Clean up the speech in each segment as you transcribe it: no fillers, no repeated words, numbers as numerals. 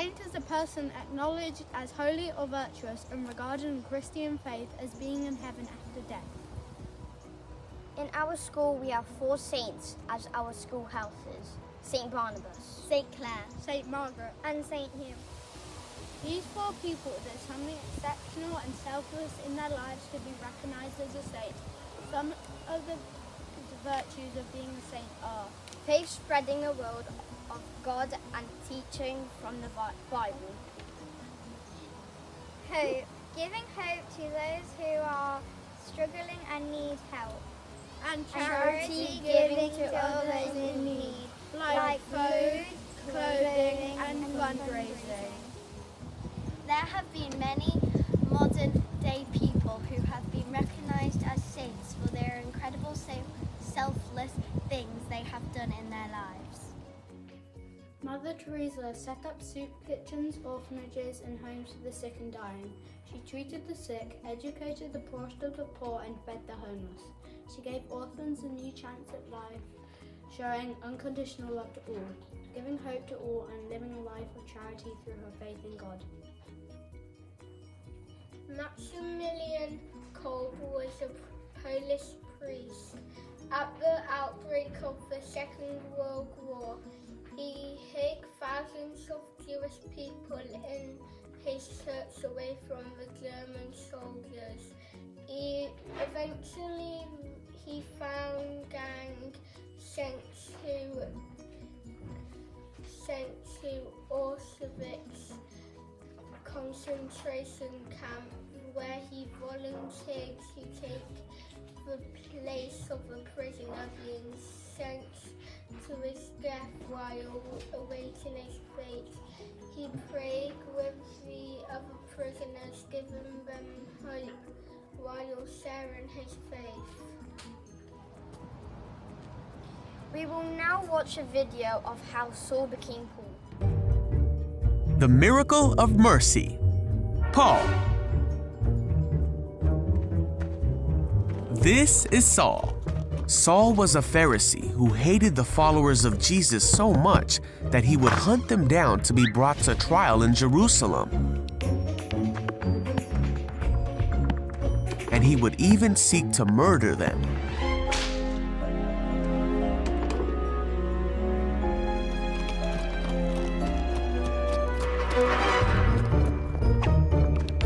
saint is a person acknowledged as holy or virtuous and regarded in Christian faith as being in heaven after death. In our school, we have 4 saints as our school houses. St. Barnabas, St. Clare, St. Margaret, and St. Hugh. These 4 people did something exceptional and selfless in their lives to be recognized as a saint. Some of the virtues of being a saint are faith, spreading the word of God and teaching from the Bible. Hope, giving hope to those who are struggling and need help. and Charity, giving to others in need, like food, clothing, and fundraising. There have been many modern-day people who have been recognized as saints for their incredible selfless things they have done in their lives. Mother Teresa set up soup kitchens, orphanages, and homes for the sick and dying. She treated the sick, educated the poorest of the poor, and fed the homeless. She gave orphans a new chance at life, showing unconditional love to all, giving hope to all, and living a life of charity through her faith in God. Maximilian Kolbe was a Polish priest. At the outbreak of the Second World War, he hid thousands of Jewish people in his church away from the German soldiers. Eventually he found gang sent to Auschwitz concentration camp, where he volunteered to take the place of a prisoner being sent to his death while awaiting his fate. He prayed with the other prisoners, giving them hope while sharing his faith. We will now watch a video of how Saul became Paul. The Miracle of Mercy. Paul. This is Saul. Saul was a Pharisee who hated the followers of Jesus so much that he would hunt them down to be brought to trial in Jerusalem. And he would even seek to murder them.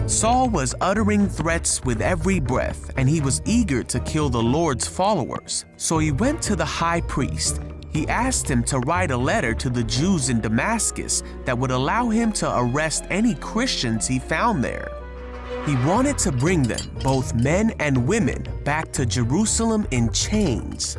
Saul was uttering threats with every breath, and he was eager to kill the Lord's followers. So he went to the high priest. He asked him to write a letter to the Jews in Damascus that would allow him to arrest any Christians he found there. He wanted to bring them, both men and women, back to Jerusalem in chains.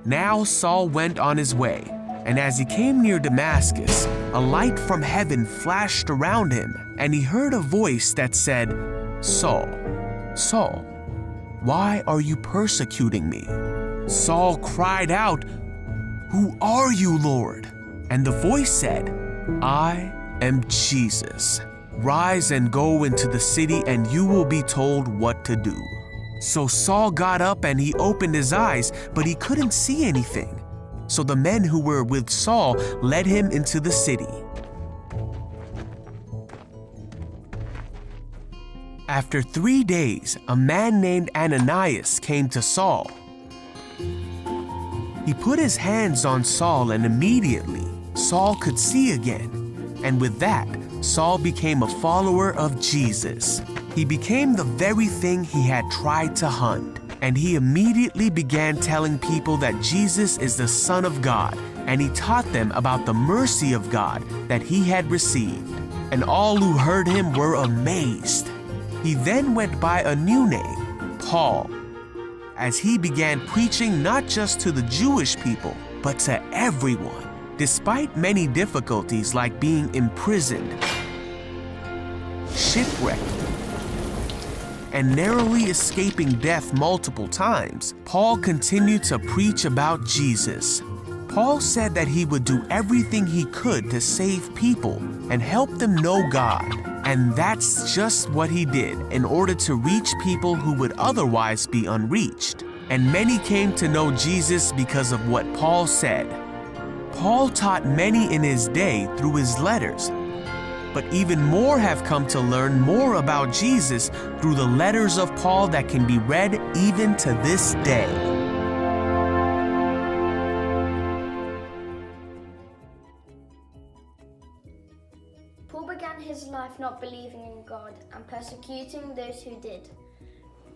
Now Saul went on his way. And as he came near Damascus, a light from heaven flashed around him, and he heard a voice that said, "Saul, Saul, why are you persecuting me?" Saul cried out, "Who are you, Lord?" And the voice said, "I am Jesus. Rise and go into the city, and you will be told what to do." So Saul got up and he opened his eyes, but he couldn't see anything. So the men who were with Saul led him into the city. After 3 days, a man named Ananias came to Saul. He put his hands on Saul, and immediately Saul could see again. And with that, Saul became a follower of Jesus. He became the very thing he had tried to hunt. And he immediately began telling people that Jesus is the Son of God, and he taught them about the mercy of God that he had received. And all who heard him were amazed. He then went by a new name, Paul, as he began preaching not just to the Jewish people, but to everyone. Despite many difficulties like being imprisoned, shipwrecked, and narrowly escaping death multiple times, Paul continued to preach about Jesus. Paul said that he would do everything he could to save people and help them know God. And that's just what he did in order to reach people who would otherwise be unreached. and many came to know Jesus because of what Paul said. Paul taught many in his day through his letters, but even more have come to learn more about Jesus through the letters of Paul that can be read even to this day. Paul began his life not believing in God and persecuting those who did.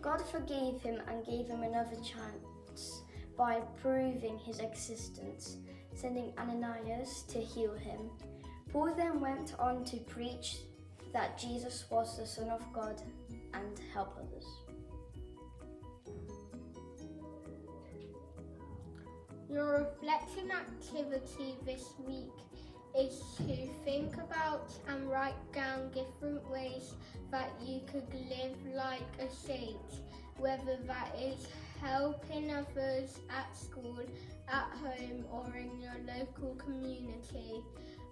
God forgave him and gave him another chance by proving his existence, sending Ananias to heal him. Paul then went on to preach that Jesus was the Son of God and help others. Your reflection activity this week is to think about and write down different ways that you could live like a saint, whether that is helping others at school, at home, or in your local community.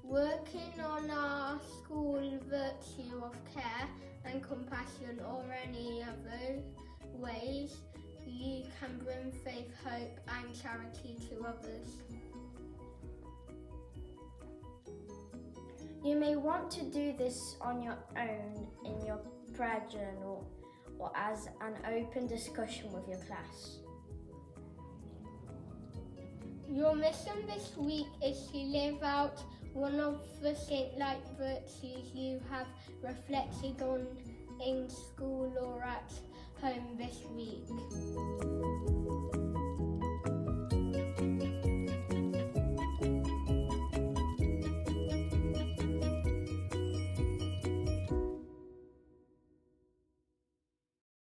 Working on our school virtue of care and compassion, or any other ways you can bring faith, hope, and charity to others. You may want to do this on your own in your prayer journal or as an open discussion with your class. Your mission this week is to live out one of the saint-like virtues you have reflected on in school or at home this week.